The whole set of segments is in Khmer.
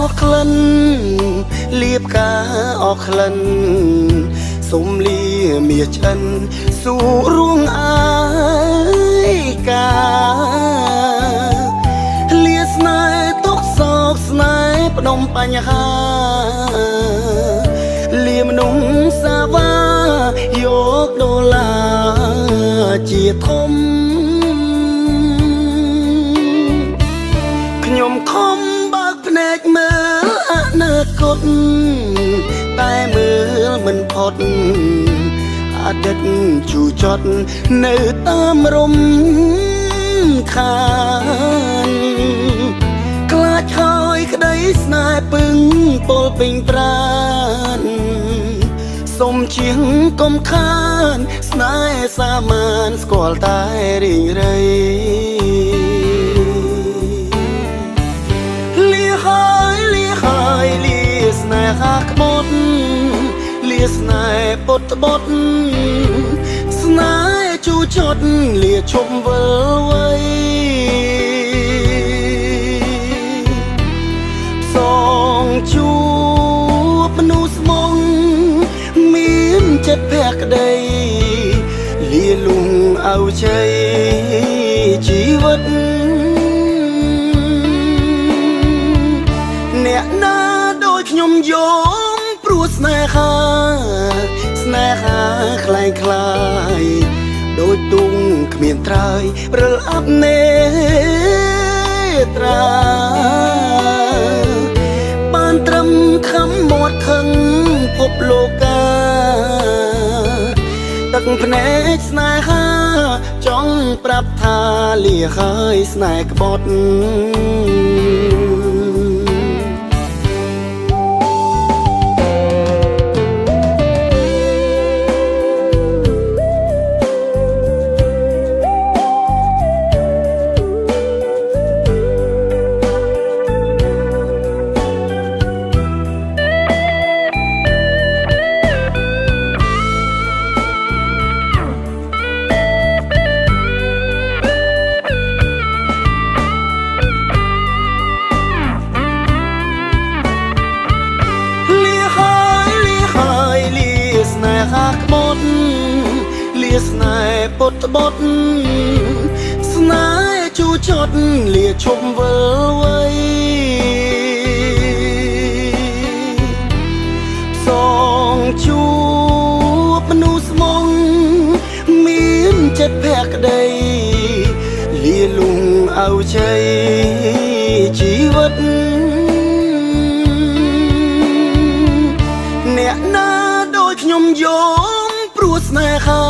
อกក្លិនលៀបការអอกក្លិនសុំលាមាឆ្អិនសួររួងអាយកាលាស្នេហ៍ទុកសោកស្នេហ៍ផ្ដុំបញ្ហាលាមនុស្សសាវ៉ាយកដុល្លារជាធំខ្ញុំខំបើកភ្នែកមើលអនាគតតែមើលមិនផុតអតីតជូរចត់នៅតាមរំខានខ្លាចហើយក្តីស្នេហ៍ពឹងពលពេញប្រានសុំជាងកុំខានស្នេហ៍សាមានស្គាល់តែរីងរៃលាស្នេហាក្បត់លាស្នេហ៍ពុតបត់ស្នេហ៍ជូរចត់លាឈប់វិលវ័យសងជួបមនុស្សស្មងមានចិត្តភក្តីលាលំអោជ័យជីវិតអ្នកណាដូចខ្ញុំយំព្រោះស្នេហាខ្លែងខ្លាយដូចទុងគ្មានត្រើយព្រិលអាប់នេត្រាបានត្រឹមខំមាត់ខឹងភពលោកាទឹកភ្នែកស្នេហាចង់ប្រាប់ថាលាហើយស្នេហ៍ក្បត់លាស្នេហ៍ពុតបត់ស្នេហ៍ជូរចត់លាឈប់វិលវ័យសងជួបមនុស្សស្មងមានចិត្តភក្តីលាលំអោជ័យជីវិតអ្នកណាដូចខ្ញុំយំព្រោះស្នេហា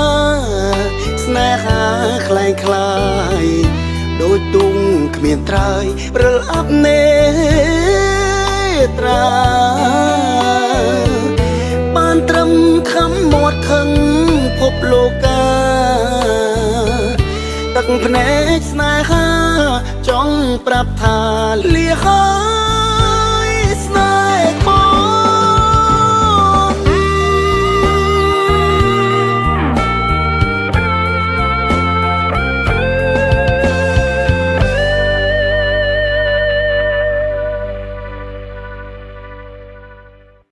ខ្លែងខ្លាយដូចទុងគ្មានត្រើយព្រិលអាប់នេត្រាបានត្រឹមខំមាត់ខឹងភពលោកាទឹកភ្នែកស្នេហាចង់ប្រាប់ថាលាហើយ